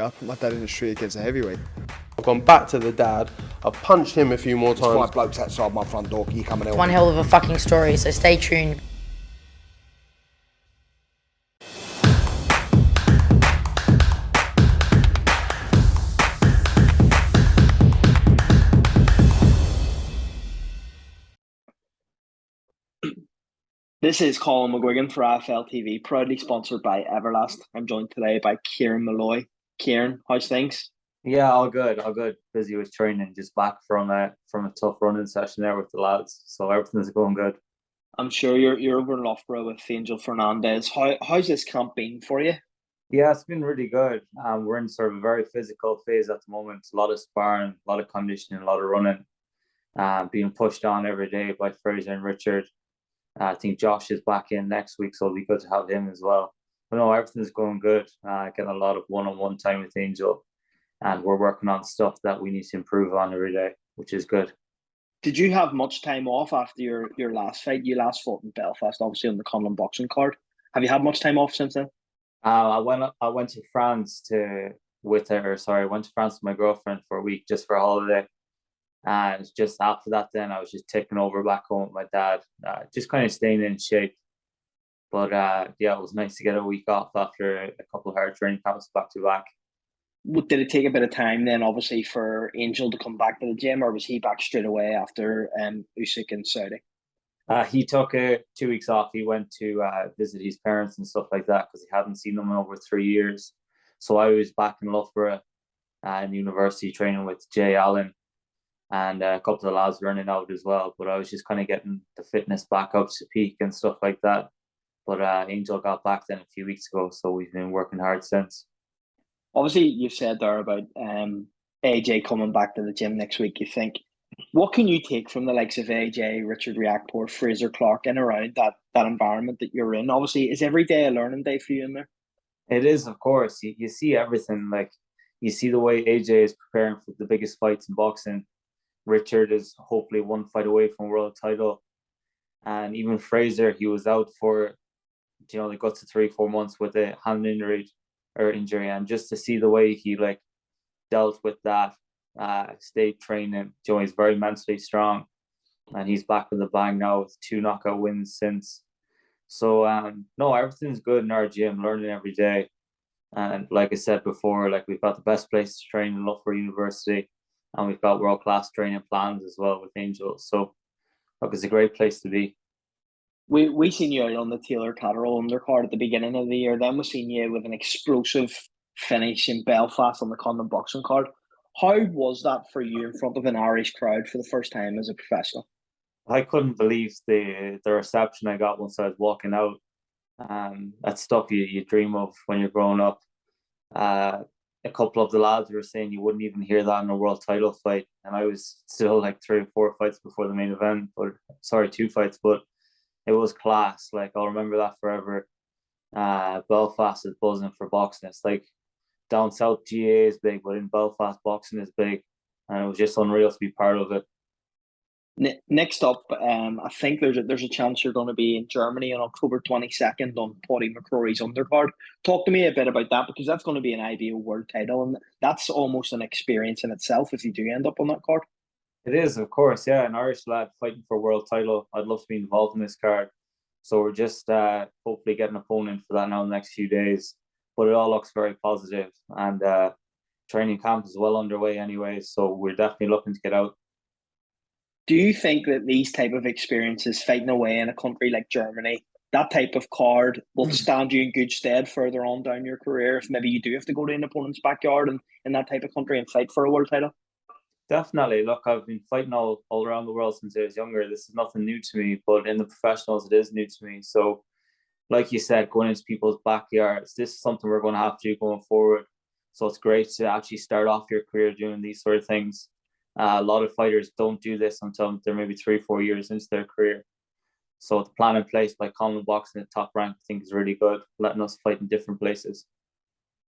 I put my dad in the street against a heavyweight. I've gone back to the dad. I've punched him a few more There's times. 5 blokes outside my front door. Can you come and help One me? hell of a fucking story, so stay tuned. This is Colin McGuigan for AFL TV, proudly sponsored by Everlast. I'm joined today by Kieran Molloy. Kieran, how's things? Yeah, all good, all good. Busy with training, just back from a tough running session there with the lads. So everything's going good. I'm sure you're over in Loughborough with Angel Fernandez. How's this camp been for you? Yeah, it's been really good. We're in sort of a very physical phase at the moment. A lot of sparring, a lot of conditioning, a lot of running. Being pushed on every day by Fraser and Richard. I think Josh is back in next week, so it'll be good to have him as well. But no, everything's going good. Getting a lot of one-on-one time with Angel, and we're working on stuff that we need to improve on every day, which is good. Did you have much time off after your last fight? You last fought in Belfast, obviously on the COLM boxing card. Have you had much time off since then? I went to France with my girlfriend for a week just for a holiday. And just after that, then I was just taking over back home with my dad, just kind of staying in shape. But yeah, it was nice to get a week off after a couple of hard training camps back to back. Did it take a bit of time then, obviously, for Angel to come back to the gym, or was he back straight away after Usyk and Saudi? He took 2 weeks off. He went to visit his parents and stuff like that because he hadn't seen them in over 3 years. So I was back in Loughborough in university training with Jay Allen. And a couple of the lads running out as well. But I was just kind of getting the fitness back up to peak and stuff like that. But Angel got back then a few weeks ago, so we've been working hard since. Obviously, you've said there about AJ coming back to the gym next week, you think. What can you take from the likes of AJ, Richard Riakporhe, Fraser Clark, and around that environment that you're in? Obviously, is every day a learning day for you in there? It is, of course. You see everything. Like, you see the way AJ is preparing for the biggest fights in boxing. Richard is hopefully one fight away from world title. And even Fraser, he was out for, the guts of 3-4 months with a hand injury. And just to see the way he dealt with that, stayed training, he's very mentally strong. And he's back with a bang now with 2 knockout wins since. So, no, everything's good in our gym, learning every day. And like I said before, we've got the best place to train in Loughborough University. And we've got world-class training plans as well with Angel. So, look, it's a great place to be. We seen you out on the Taylor Catterall undercard at the beginning of the year. Then we seen you with an explosive finish in Belfast on the Conor boxing card. How was that for you in front of an Irish crowd for the first time as a professional? I couldn't believe the reception I got once I was walking out. That's stuff you dream of when you're growing up. A couple of the lads were saying you wouldn't even hear that in a world title fight, and I was still 3 or 4 fights before the main event, 2 fights, but it was class. I'll remember that forever. Belfast is buzzing for boxing. It's down south GA is big, but in Belfast boxing is big, and it was just unreal to be part of it. Next up, I think there's a chance you're going to be in Germany on October 22nd on Paddy McCrory's undercard. Talk to me a bit about that, because that's going to be an IBO world title, and that's almost an experience in itself if you do end up on that card. It is, of course, yeah. An Irish lad fighting for a world title. I'd love to be involved in this card. So we're just hopefully getting an opponent for that now in the next few days. But it all looks very positive, and training camp is well underway anyway, so we're definitely looking to get out. Do you think that these type of experiences, fighting away in a country like Germany, that type of card will stand you in good stead further on down your career if maybe you do have to go to an opponent's backyard and in that type of country and fight for a world title? Definitely. Look, I've been fighting all around the world since I was younger. This is nothing new to me, but in the professionals, it is new to me. So, like you said, going into people's backyards, this is something we're going to have to do going forward. So it's great to actually start off your career doing these sort of things. A lot of fighters don't do this until they're maybe 3 or 4 years into their career. So the plan in place by COLM boxing at top rank, I think, is really good, letting us fight in different places.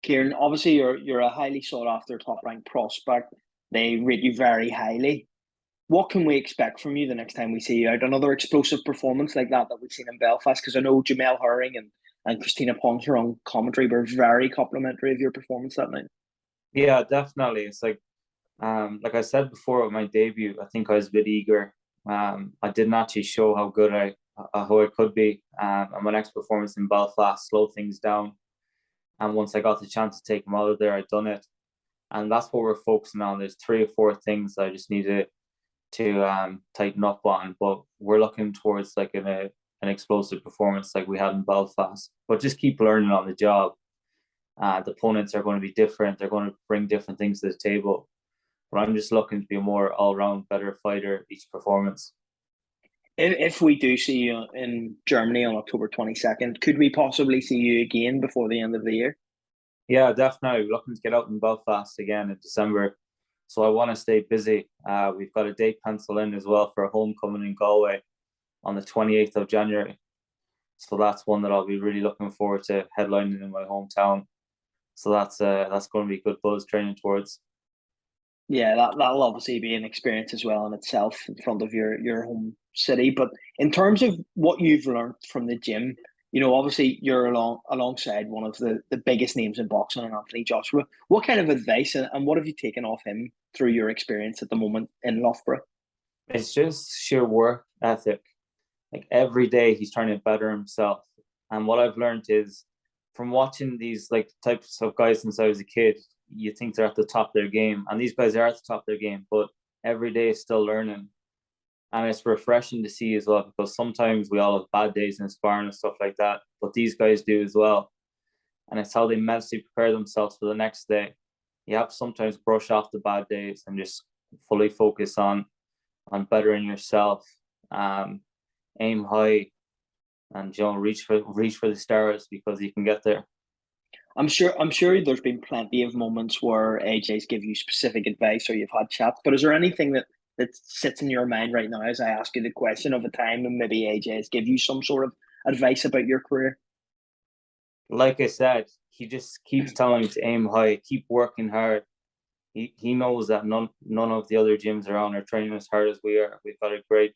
Kieran, obviously you're a highly sought after top rank prospect. They rate you very highly. What can we expect from you the next time we see you out? Another explosive performance like that we've seen in Belfast? Because I know Jamel Herring and Christina Poncher on commentary were very complimentary of your performance that night. Yeah, definitely. It's like I said before with my debut, I think I was a bit eager. I didn't actually show how I could be. And my next performance in Belfast slowed things down. And once I got the chance to take them out of there, I'd done it. And that's what we're focusing on. There's 3 or 4 things I just need to tighten up on. But we're looking towards like an explosive performance like we had in Belfast. But just keep learning on the job. The opponents are going to be different. They're going to bring different things to the table. But I'm just looking to be a more all-round better fighter each performance. If we do see you in Germany on October 22nd, could we possibly see you again before the end of the year? Yeah, definitely. We're looking to get out in Belfast again in December. So I want to stay busy. We've got a date penciled in as well for a homecoming in Galway on the 28th of January. So that's one that I'll be really looking forward to headlining in my hometown. So that's going to be good buzz training towards. Yeah, that'll obviously be an experience as well in itself in front of your home city. But in terms of what you've learned from the gym, obviously you're alongside one of the biggest names in boxing, and Anthony Joshua. What kind of advice and what have you taken off him through your experience at the moment in Loughborough? It's just sheer work ethic. Like every day he's trying to better himself. And what I've learned is from watching these like types of guys since I was a kid, you think they're at the top of their game, and these guys are at the top of their game, but every day is still learning. And it's refreshing to see as well, because sometimes we all have bad days in sparring and stuff like that, but these guys do as well. And it's how they mentally prepare themselves for the next day. You have to sometimes brush off the bad days and just fully focus on bettering yourself. Aim high, and reach for the stars, because you can get there. I'm sure there's been plenty of moments where AJ's give you specific advice or you've had chats, but is there anything that sits in your mind right now as I ask you the question of a time and maybe AJ's give you some sort of advice about your career? Like I said, he just keeps telling me to aim high, keep working hard. He knows that none of the other gyms around are training as hard as we are. We've got a great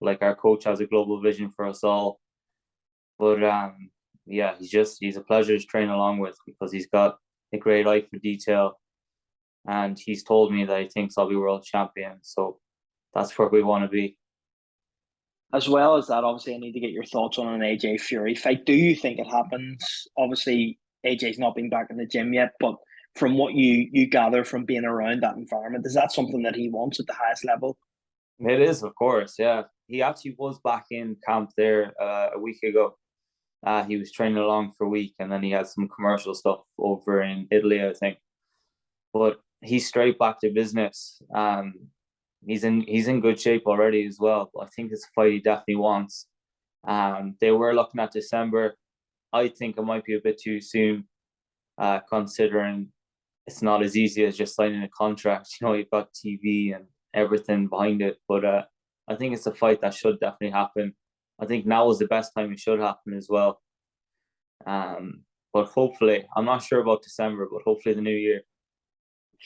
like our coach has a global vision for us all. But yeah, he's a pleasure to train along with, because he's got a great eye for detail, and he's told me that he thinks I'll be world champion. So that's where we want to be. As well as that, obviously, I need to get your thoughts on an AJ Fury fight. Do you think it happens? Obviously, AJ's not been back in the gym yet, but from what you gather from being around that environment, is that something that he wants at the highest level? It is, of course, yeah. He actually was back in camp there a week ago. He was training along for a week, and then he had some commercial stuff over in Italy, I think. But he's straight back to business. He's in good shape already as well. But I think it's a fight he definitely wants. They were looking at December. I think it might be a bit too soon, considering it's not as easy as just signing a contract. You've got TV and everything behind it. But I think it's a fight that should definitely happen. I think now is the best time it should happen as well. But hopefully, I'm not sure about December, but hopefully the new year.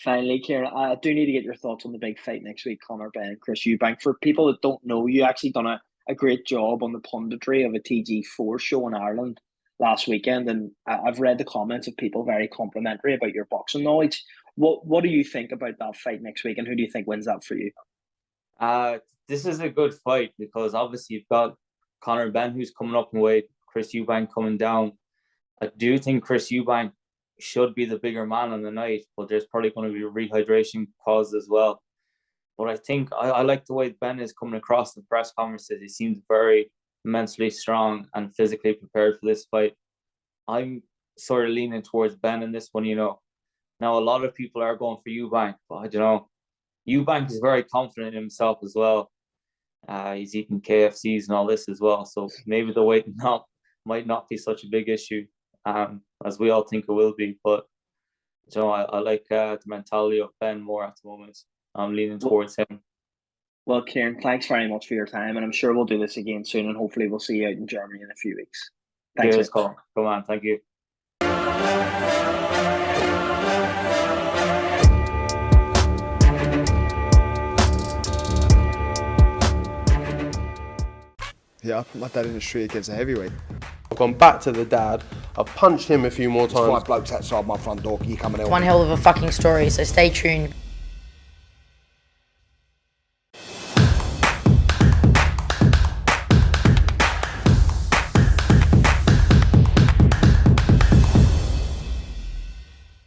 Finally, Kieran, I do need to get your thoughts on the big fight next week, Conor Ben and Chris Eubank. For people that don't know, you actually done a great job on the punditry of a TG4 show in Ireland last weekend, and I've read the comments of people very complimentary about your boxing knowledge. What do you think about that fight next week, and who do you think wins that for you? This is a good fight, because obviously you've got Conor Ben, who's coming up in weight, Chris Eubank coming down. I do think Chris Eubank should be the bigger man on the night, but there's probably going to be a rehydration caused as well. But I think I like the way Ben is coming across in press conferences. He seems very mentally strong and physically prepared for this fight. I'm sort of leaning towards Ben in this one, Now, a lot of people are going for Eubank, but I don't know. Eubank is very confident in himself as well. He's eating KFCs and all this as well. So maybe the weight might not be such a big issue as we all think it will be. But I like the mentality of Ben more at the moment. I'm leaning towards him. Well, Kieran, thanks very much for your time, and I'm sure we'll do this again soon, and hopefully we'll see you out in Germany in a few weeks. Thanks. Cheers, Colm. Come on, thank you. Yeah, I put my dad in the street against a heavyweight. I've gone back to the dad I've punched him a few more There's 5 times. blokes outside my front door. Can you come and help One me? hell of a fucking story, so stay tuned.